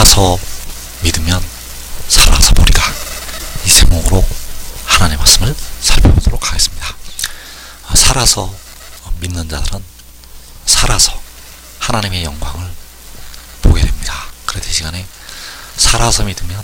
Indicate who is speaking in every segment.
Speaker 1: 살아서 믿으면 살아서 보리라. 이 제목으로 하나님의 말씀을 살펴보도록 하겠습니다. 살아서 믿는 자들은 살아서 하나님의 영광을 보게 됩니다. 그래서 이 시간에 살아서 믿으면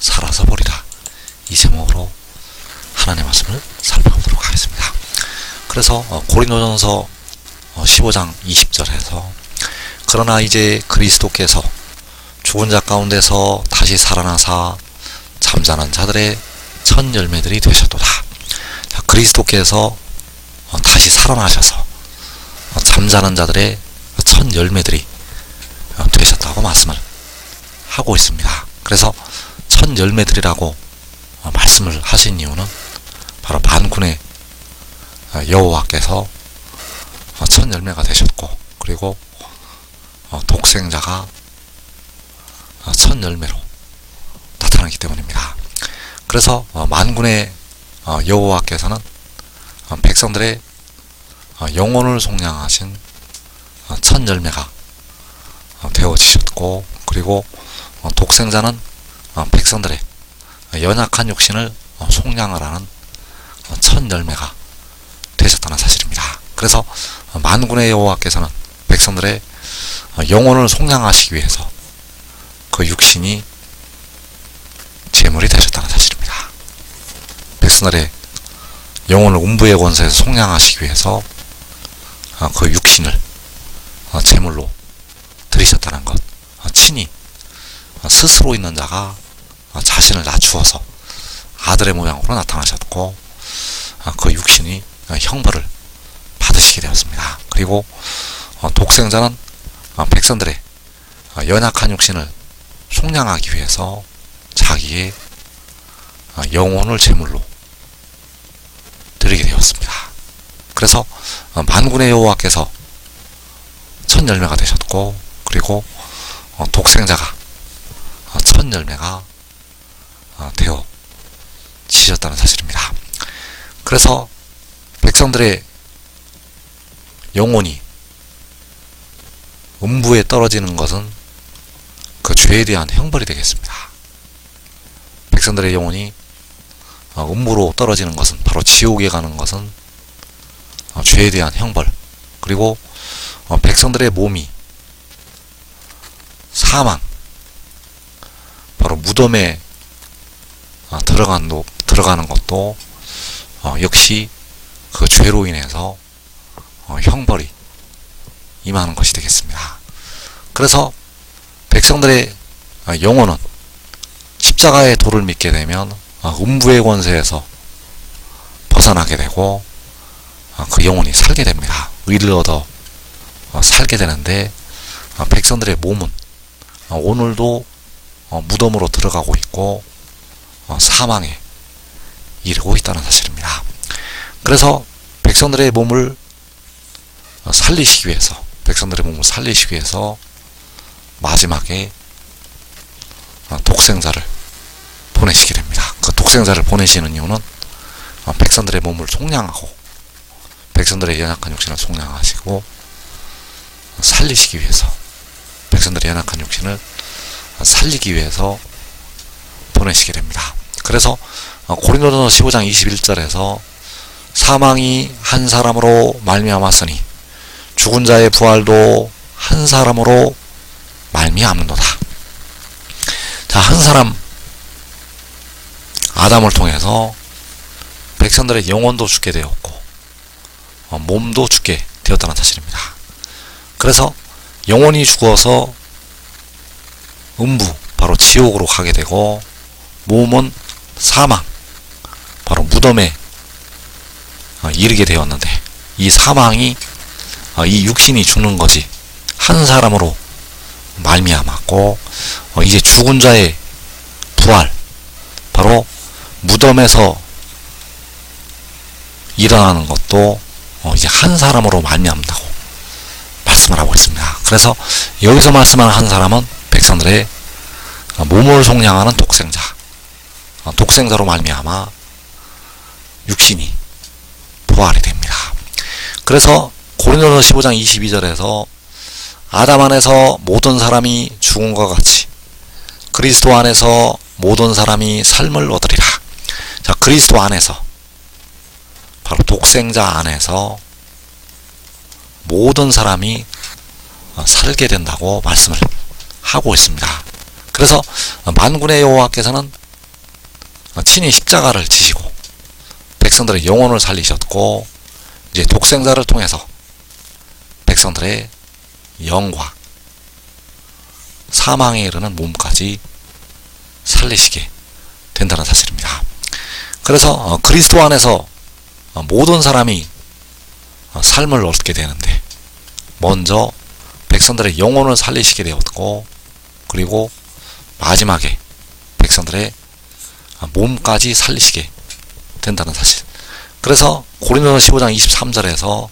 Speaker 1: 살아서 보리라. 이 제목으로 하나님의 말씀을 살펴보도록 하겠습니다. 그래서 고린도전서 15장 20절에서 그러나 이제 그리스도께서 죽은 자 가운데서 다시 살아나사 잠자는 자들의 첫 열매들이 되셨도다. 자, 그리스도께서 다시 살아나셔서 잠자는 자들의 첫 열매들이 되셨다고 말씀을 하고 있습니다. 그래서 첫 열매들이라고 말씀을 하신 이유는 바로 만군의 여호와께서 첫 열매가 되셨고, 그리고 독생자가 첫 열매로 나타나기 때문입니다. 그래서 만군의 여호와께서는 백성들의 영혼을 속량하신 첫 열매가 되어지셨고, 그리고 독생자는 백성들의 연약한 육신을 속량을 하는 첫 열매가 되셨다는 사실입니다. 그래서 만군의 여호와께서는 백성들의 영혼을 속량하시기 위해서 그 육신이 제물이 되셨다는 사실입니다. 백성들의 영혼을 음부의 권세에서 속량하시기 위해서 그 육신을 제물로 드리셨다는 것, 친히 스스로 있는 자가 자신을 낮추어서 아들의 모양으로 나타나셨고, 그 육신이 형벌을 받으시게 되었습니다. 그리고 독생자는 백성들의 연약한 육신을 속량하기 위해서 자기의 영혼을 제물로 드리게 되었습니다. 그래서 만군의 여호와께서 첫 열매가 되셨고, 그리고 독생자가 첫 열매가 되어 지셨다는 사실입니다. 그래서 백성들의 영혼이 음부에 떨어지는 것은 그 죄에 대한 형벌이 되겠습니다. 백성들의 영혼이 음부로 떨어지는 것은, 바로 지옥에 가는 것은 죄에 대한 형벌, 그리고 백성들의 몸이 사망, 바로 무덤에 들어가는 것도 역시 그 죄로 인해서 형벌이 임하는 것이 되겠습니다. 그래서 백성들의 영혼은 십자가의 도를 믿게 되면 음부의 권세에서 벗어나게 되고 그 영혼이 살게 됩니다. 의를 얻어 살게 되는데, 백성들의 몸은 오늘도 무덤으로 들어가고 있고 사망에 이르고 있다는 사실입니다. 그래서 백성들의 몸을 살리시기 위해서 마지막에 독생자를 보내시게 됩니다. 그 독생자를 보내시는 이유는 백성들의 몸을 속량하고 백성들의 연약한 육신을 속량하시고 살리시기 위해서, 백성들의 연약한 육신을 살리기 위해서 보내시게 됩니다. 그래서 고린도전서 15장 21절에서 사망이 한 사람으로 말미암았으니 죽은 자의 부활도 한 사람으로 말미암는도다. 자, 한 사람 아담을 통해서 백성들의 영혼도 죽게 되었고 몸도 죽게 되었다는 사실입니다. 그래서 영혼이 죽어서 음부, 바로 지옥으로 가게 되고, 몸은 사망, 바로 무덤에 이르게 되었는데, 이 사망이 이 육신이 죽는 것이 한 사람으로 말미암았고, 이제 죽은 자의 부활, 바로 무덤에서 일어나는 것도 이제 한 사람으로 말미암다고 말씀을 하고 있습니다. 그래서 여기서 말씀하는 한 사람은 백성들의 몸을 속량하는 독생자로 말미암아 육신이 부활이 됩니다. 그래서 고린도전서 15장 22절에서 아담 안에서 모든 사람이 죽은 것 같이 그리스도 안에서 모든 사람이 삶을 얻으리라. 자, 그리스도 안에서, 바로 독생자 안에서 모든 사람이 살게 된다고 말씀을 하고 있습니다. 그래서 만군의 여호와께서는 친히 십자가를 지시고 백성들의 영혼을 살리셨고, 이제 독생자를 통해서 백성들의 영과 사망에 이르는 몸까지 살리시게 된다는 사실입니다. 그래서 그리스도 안에서 모든 사람이 삶을 얻게 되는데, 먼저 백성들의 영혼을 살리시게 되었고, 그리고 마지막에 백성들의 몸까지 살리시게 된다는 사실. 그래서 고린도서 15장 23절에서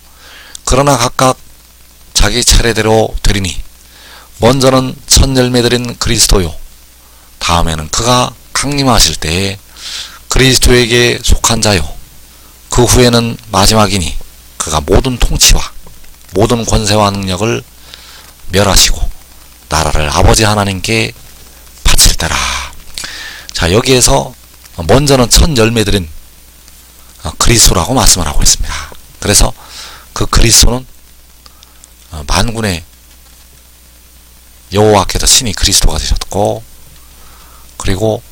Speaker 1: 그러나 각각 자기 차례대로 되리니 먼저는 첫 열매들인 그리스도요, 다음에는 그가 강림하실 때에 그리스도에게 속한 자요, 그 후에는 마지막이니 그가 모든 통치와 모든 권세와 능력을 멸하시고 나라를 아버지 하나님께 바칠 때라. 자, 여기에서 먼저는 첫 열매들인 그리스도라고 말씀을 하고 있습니다. 그래서 그 그리스도는 만군의 여호와께서 친히 그리스도가 되셨고, 그리고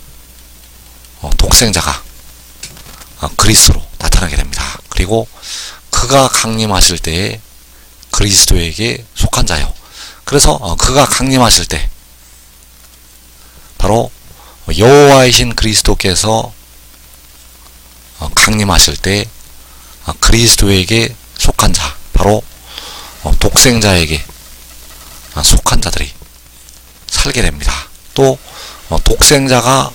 Speaker 1: 독생자가 그리스도로 나타나게 됩니다. 그리고 그가 강림하실 때에 그리스도에게 속한 자요. 그래서 그가 강림하실 때 바로 여호와이신 그리스도께서 강림하실 때 그리스도에게 속한 자, 바로 독생자에게 속한 자들이 살게 됩니다. 또 독생자가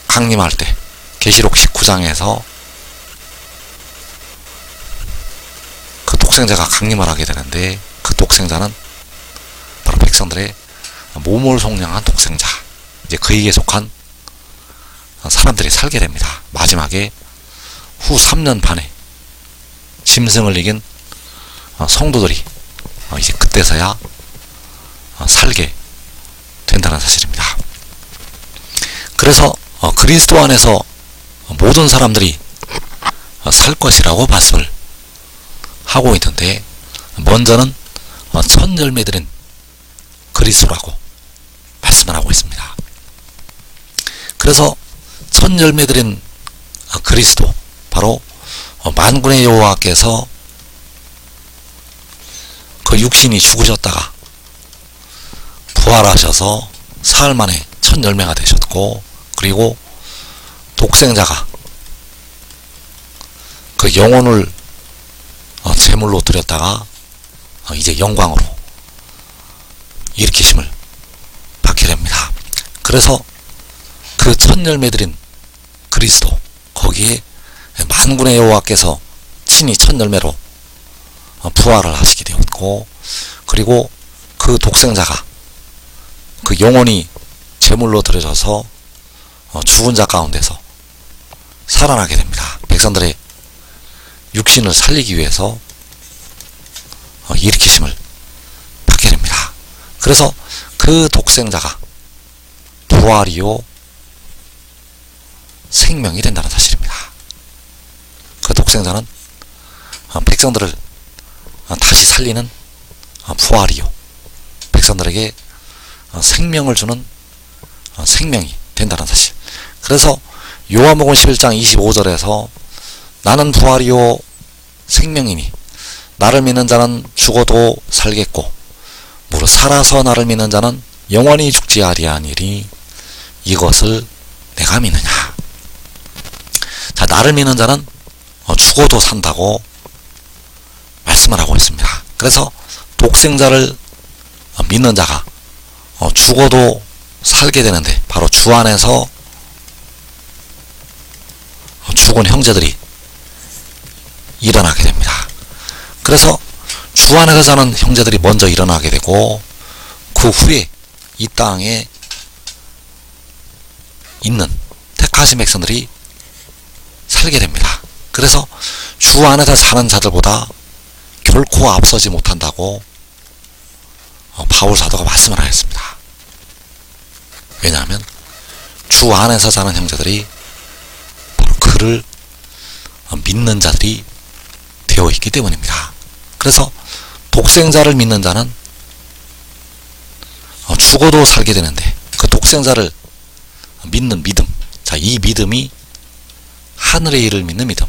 Speaker 1: 강림할 때 계시록 19장에서 그 독생자가 강림을 하게 되는데, 그 독생자는 바로 백성들의 몸을 속량한 독생자, 이제 그에게 속한 사람들이 살게 됩니다. 마지막에 후 3년 반에 짐승을 이긴 성도들이 이제 그때서야 살게 된다는 사실입니다. 그래서 그리스도 안에서 모든 사람들이 살 것이라고 말씀을 하고 있는데, 먼저는 첫 열매들인 그리스도라고 말씀을 하고 있습니다. 그래서 첫 열매들인 그리스도, 바로 만군의 여호와께서 그 육신이 죽으셨다가 부활하셔서 사흘 만에 첫 열매가 되셨고, 그리고 독생자가 그 영혼을 제물로 드렸다가 이제 영광으로 일으키심을 받게 됩니다. 그래서 그 첫 열매들인 그리스도, 거기에 만군의 여호와께서 친히 첫 열매로 부활을 하시게 되었고, 그리고 그 독생자가 그 영혼이 제물로 드려져서 죽은 자 가운데서 살아나게 됩니다. 백성들의 육신을 살리기 위해서 일으키심을 받게 됩니다. 그래서 그 독생자가 부활이요 생명이 된다는 사실입니다. 그 독생자는 백성들을 다시 살리는 부활이요, 백성들에게 생명을 주는 생명이 된다는 사실. 그래서 요한복음 11장 25절에서 나는 부활이요 생명이니 나를 믿는 자는 죽어도 살겠고 무릇 살아서 나를 믿는 자는 영원히 죽지 아니하리니 이것을 내가 믿느냐. 자, 나를 믿는 자는 죽어도 산다고 말씀을 하고 있습니다. 그래서 독생자를 믿는 자가 죽어도 살게 되는데, 바로 주 안에서 죽은 형제들이 일어나게 됩니다. 그래서 주 안에서 사는 형제들이 먼저 일어나게 되고, 그 후에 이 땅에 있는 택하신 백성들이 살게 됩니다. 그래서 주 안에서 사는 자들보다 결코 앞서지 못한다고 바울 사도가 말씀을 하였습니다. 왜냐하면 주 안에서 사는 형제들이 바로 그를 믿는 자들이 되어 있기 때문입니다. 그래서 독생자를 믿는 자는 죽어도 살게 되는데, 그 독생자를 믿는 믿음, 자, 이 믿음이 하늘의 일을 믿는 믿음.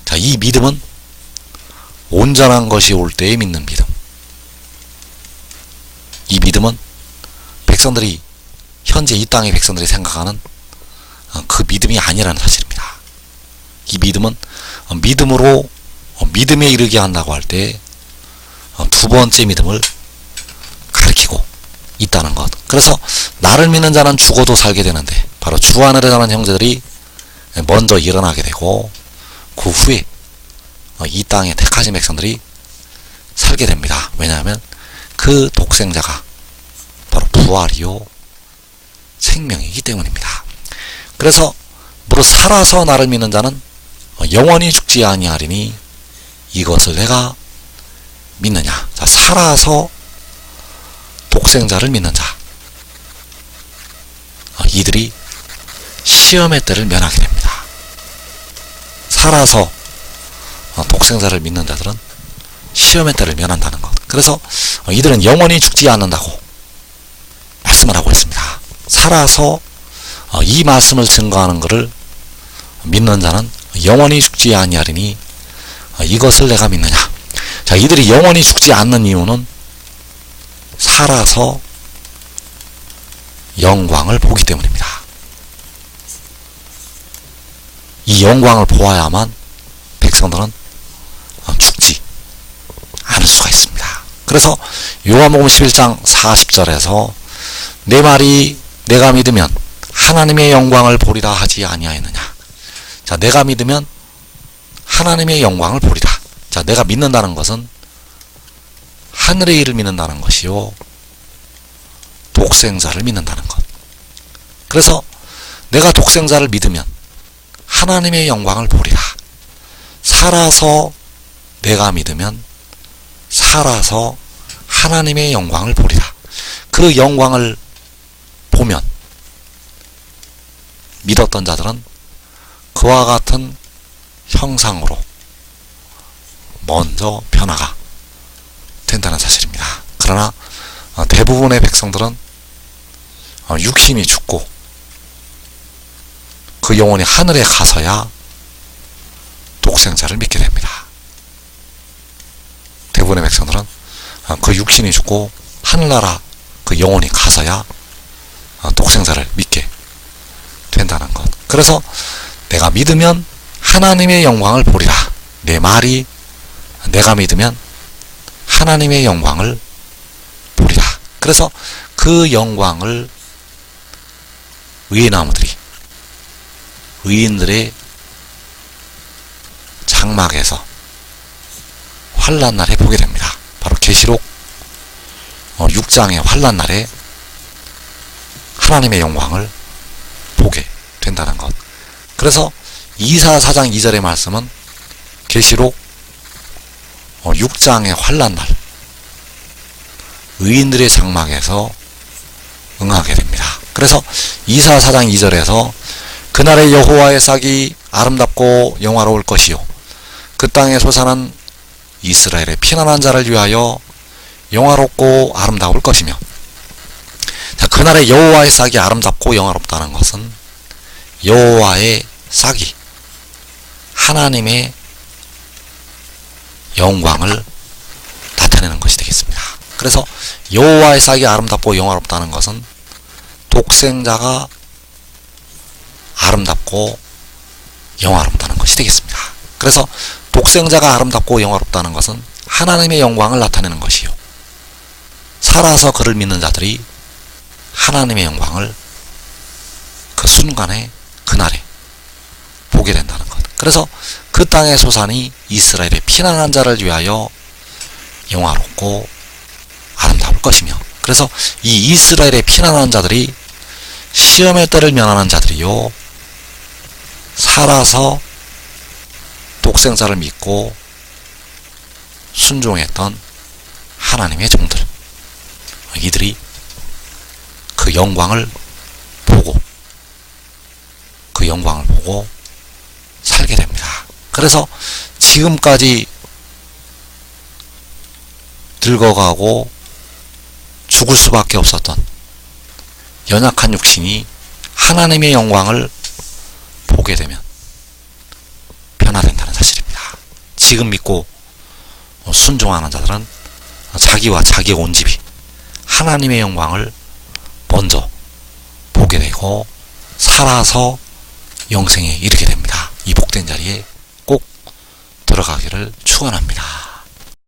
Speaker 1: 자, 이 믿음은 온전한 것이 올 때에 믿는 믿음. 이 믿음은 백성들이, 현재 이 땅의 백성들이 생각하는 그 믿음이 아니라는 사실입니다. 이 믿음은 믿음으로 믿음에 이르게 한다고 할 때 두 번째 믿음을 가리키고 있다는 것. 그래서 나를 믿는 자는 죽어도 살게 되는데, 바로 주 안으로 사는 형제들이 먼저 일어나게 되고, 그 후에 이 땅의 택하신 백성들이 살게 됩니다. 왜냐하면 그 독생자가 바로 부활이요 생명이기 때문입니다. 그래서 무릇 살아서 나를 믿는 자는 영원히 죽지 아니하리니 이것을 내가 믿느냐. 자, 살아서 독생자를 믿는 자, 이들이 시험의 때를 면하게 됩니다. 살아서 독생자를 믿는 자들은 시험의 때를 면한다는 것. 그래서 이들은 영원히 죽지 않는다고 말씀을 하고 있습니다. 살아서 이 말씀을 증거하는 것을 믿는 자는 영원히 죽지 아니하리니 이것을 내가 믿느냐. 자, 이들이 영원히 죽지 않는 이유는 살아서 영광을 보기 때문입니다. 이 영광을 보아야만 백성들은 죽지 않을 수가 있습니다. 그래서 요한복음 11장 40절에서 내 말이 내가 믿으면 하나님의 영광을 보리라 하지 아니하였느냐. 자, 내가 믿으면 하나님의 영광을 보리라. 자, 내가 믿는다는 것은 하늘의 일을 믿는다는 것이요, 독생자를 믿는다는 것. 그래서 내가 독생자를 믿으면 하나님의 영광을 보리라. 살아서 내가 믿으면 살아서 하나님의 영광을 보리라. 그 영광을 보면 믿었던 자들은 그와 같은 형상으로 먼저 변화가 된다는 사실입니다. 그러나 대부분의 백성들은 육신이 죽고 그 영혼이 하늘에 가서야 독생자를 믿게 됩니다. 대부분의 백성들은 그 육신이 죽고 하늘나라 그 영혼이 가서야 독생자를 믿게 된다는 것. 그래서 내가 믿으면 하나님의 영광을 보리라. 내 말이 내가 믿으면 하나님의 영광을 보리라. 그래서 그 영광을 의인나무들이 의인들의 장막에서 환란날에 보게 됩니다. 바로 계시록 6장의 환란날에 하나님의 영광을 보게 된다는 것. 그래서 이사 4장 2절의 말씀은 계시록 6장의 환란날 의인들의 장막에서 응하게 됩니다. 그래서 이사 4장 2절에서 그날의 여호와의 싹이 아름답고 영화로울 것이요 그 땅에 솟아난 이스라엘의 피난한 자를 위하여 영화롭고 아름다울 것이며. 자, 그날의 여호와의 싹이 아름답고 영화롭다는 것은 여호와의 싹이 하나님의 영광을 나타내는 것이 되겠습니다. 그래서 여호와의 싹이 아름답고 영화롭다는 것은 독생자가 아름답고 영화롭다는 것이 되겠습니다. 그래서 독생자가 아름답고 영화롭다는 것은 하나님의 영광을 나타내는 것이요 살아서 그를 믿는 자들이 하나님의 영광을 그 순간에 그날에 보게 된다는 것. 그래서 그 땅의 소산이 이스라엘의 피난한 자를 위하여 영화롭고 아름다울 것이며. 그래서 이 이스라엘의 피난한 자들이 시험의 때를 면하는 자들이요 살아서 독생자를 믿고 순종했던 하나님의 종들, 이들이 그 영광을 보고 그 영광을 보고 살게 됩니다. 그래서 지금까지 늙어가고 죽을 수밖에 없었던 연약한 육신이 하나님의 영광을 보게 되면 변화된다는 사실입니다. 지금 믿고 순종하는 자들은 자기와 자기의 온 집이 하나님의 영광을 먼저 보게 되고 살아서 영생에 이르게 됩니다. 이 복된 자리에 꼭 들어가기를 축원합니다.